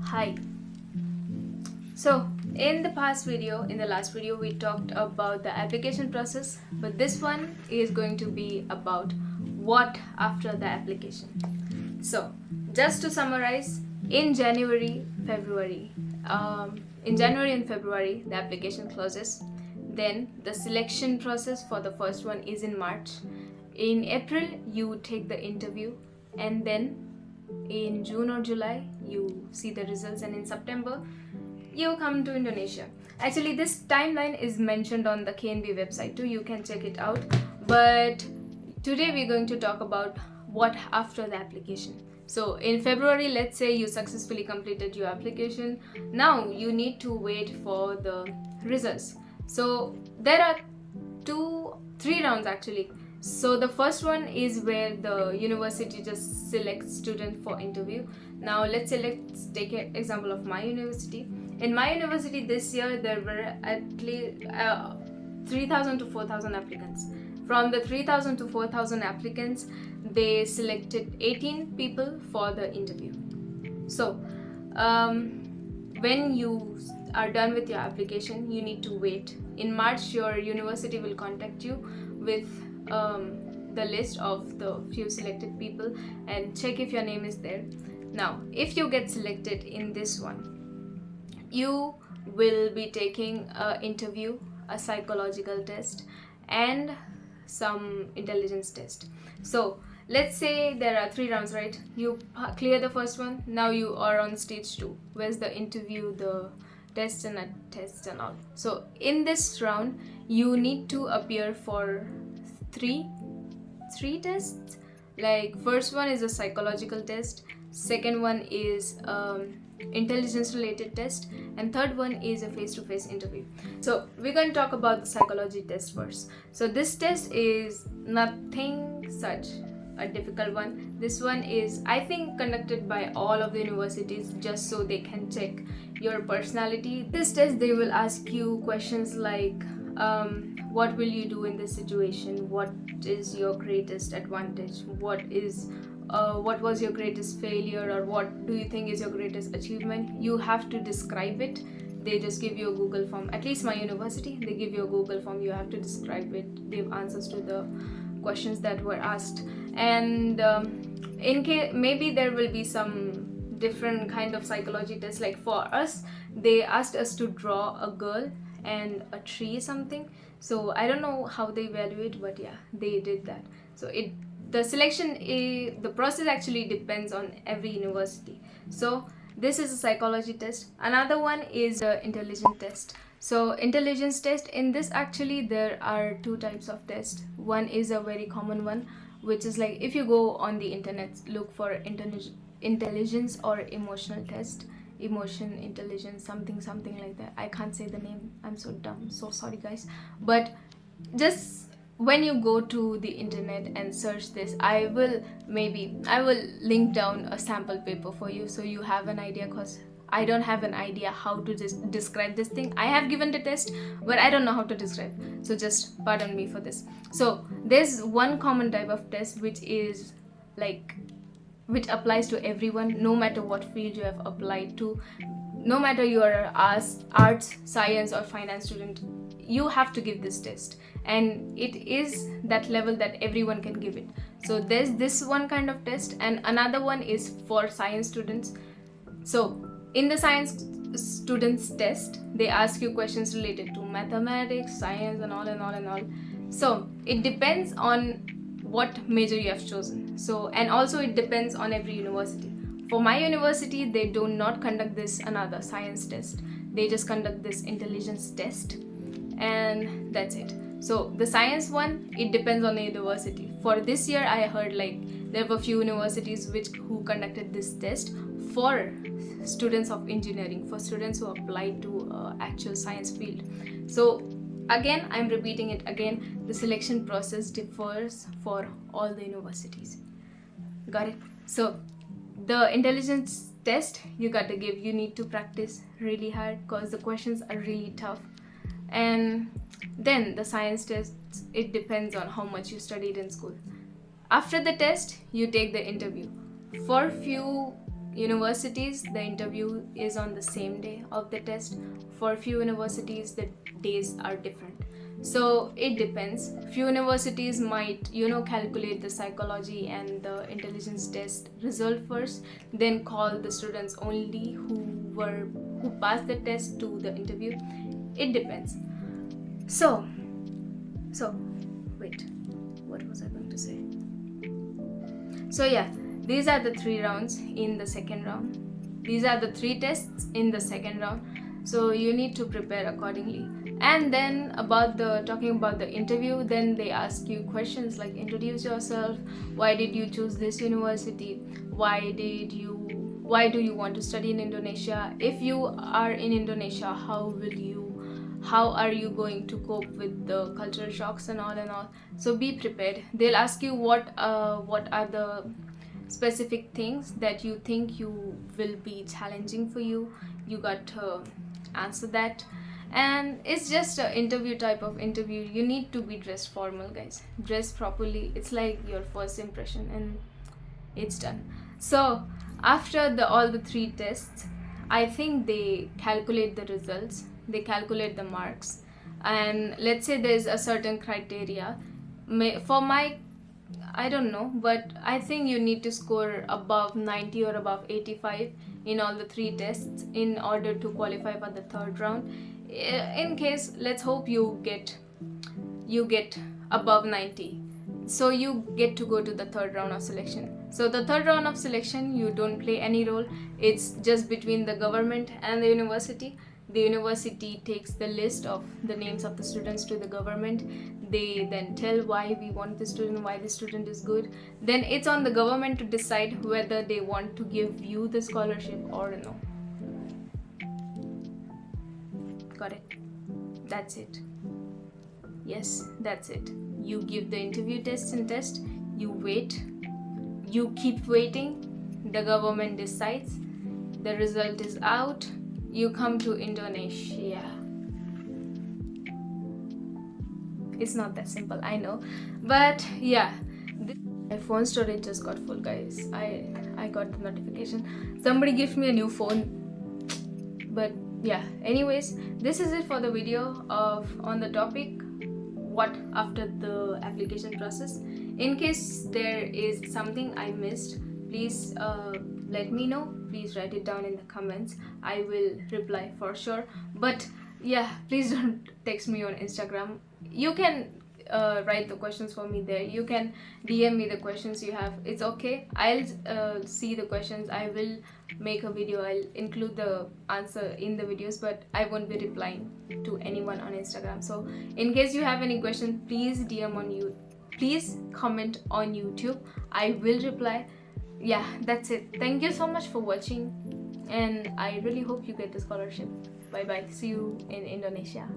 Hi. So in the last video we talked about the application process, but this one is going to be about what after the application. So just to summarize, in January and February the application closes. Then the selection process for the first one is in March. In April you take the interview, and then in June or July you see the results, and in September you come to Indonesia. Actually, this timeline is mentioned on the KNB website too, you can check it out. But today we're going to talk about what after the application. So in February, let's say you successfully completed your application. Now you need to wait for the results. So there are three rounds actually. So the first one is where the university just selects student for interview. Now let's take an example of my university. In my university this year there were at least 3,000 to 4,000 applicants. From the 3,000 to 4,000 applicants, they selected 18 people for the interview. So when you are done with your application, you need to wait. In March, your university will contact you with the list of the few selected people and check if your name is there. Now, if you get selected in this one, you will be taking an interview, a psychological test, and some intelligence test. So let's say there are 3 rounds, right? You clear the first one, now you are on stage 2, where's the interview, the test and all. So in this round you need to appear for three tests. Like, first one is a psychological test, second one is intelligence related test, and third one is a face-to-face interview. So we're going to talk about the psychology test first. So this test is nothing such a difficult one. This one is, I think, conducted by all of the universities just so they can check your personality. This test, they will ask you questions like what will you do in this situation, what is your greatest advantage, what was your greatest failure, or what do you think is your greatest achievement. You have to describe it. They just give you a Google form. At least my university, they give you a Google form. You have to describe it, give answers to the questions that were asked. And in case maybe there will be some different kind of psychology tests. Like for us, they asked us to draw a girl and a tree something. So I don't know how they evaluate, but yeah, they did that. So the process actually depends on every university. So this is a psychology test. Another one is the intelligence test. So intelligence test, in this actually there are 2 types of tests. One is a very common one, which is like, if you go on the internet, look for intelligence or emotional test, emotion intelligence, something like that. I can't say the name, I'm so dumb, so sorry guys. But just when you go to the internet and search this, I will link down a sample paper for you so you have an idea, because I don't have an idea how to describe this thing. I have given the test, but I don't know how to describe, so just pardon me for this. So there's one common type of test which applies to everyone, no matter what field you have applied to, no matter you are arts, science or finance student, you have to give this test, and it is that level that everyone can give it. So there's this one kind of test, and another one is for science students. So in the science students test, they ask you questions related to mathematics, science and all. So it depends on what major you have chosen. So, and also it depends on every university. For my university, they do not conduct this another science test, they just conduct this intelligence test, and that's it. So the science one, it depends on the university. For this year, I heard there were few universities who conducted this test for students of engineering, for students who applied to actual science field. So again, I'm repeating it again, the selection process differs for all the universities. Got it? So the intelligence test you got to give, you need to practice really hard because the questions are really tough. And then the science test, it depends on how much you studied in school. After the test, you take the interview. For few universities, the interview is on the same day of the test. For few universities, the days are different. So it depends. Few universities might, calculate the psychology and the intelligence test result first, then call the students only who passed the test to the interview. It depends. So wait, what was I going to say? So yeah, these are the 3 rounds in the second round. These are the 3 tests in the second round. So you need to prepare accordingly. And then talking about the interview, then they ask you questions like introduce yourself, why did you choose this university, why do you want to study in Indonesia, if you are in Indonesia, how are you going to cope with the cultural shocks and all. So be prepared. They'll ask you what are the specific things that you think you will be challenging for you. You got to answer that. And it's just an interview type of interview. You need to be dressed formal, guys. Dress properly. It's like your first impression and it's done. So after all the 3 tests, I think they calculate the results, they calculate the marks, and let's say there's a certain criteria. I don't know, but I think you need to score above 90 or above 85 in all the 3 tests in order to qualify for the 3rd round. In case, let's hope you get above 90, so you get to go to the 3rd round of selection. So the 3rd round of selection, you don't play any role. It's just between the government and the university. The university takes the list of the names of the students to the government. They then tell why we want the student, why the student is good. Then it's on the government to decide whether they want to give you the scholarship or no. Got it? That's it. Yes, that's it. You give the interview test, you wait, you keep waiting, the government decides, the result is out, you come to Indonesia. It's not that simple, I know, but yeah, my phone storage just got full, guys. I got the notification, somebody gave me a new phone. But yeah, anyways, this is it for the video on the topic what after the application process. In case there is something I missed, please let me know. Please write it down in the comments. I will reply for sure. But yeah, please don't text me on Instagram. You can write the questions for me there. You can DM me the questions you have. It's okay. I'll see the questions. I will make a video. I'll include the answer in the videos, but I won't be replying to anyone on Instagram. So in case you have any question, please DM on you. Please comment on YouTube. I will reply. Yeah, that's it. Thank you so much for watching, and I really hope you get the scholarship. Bye bye. See you in Indonesia.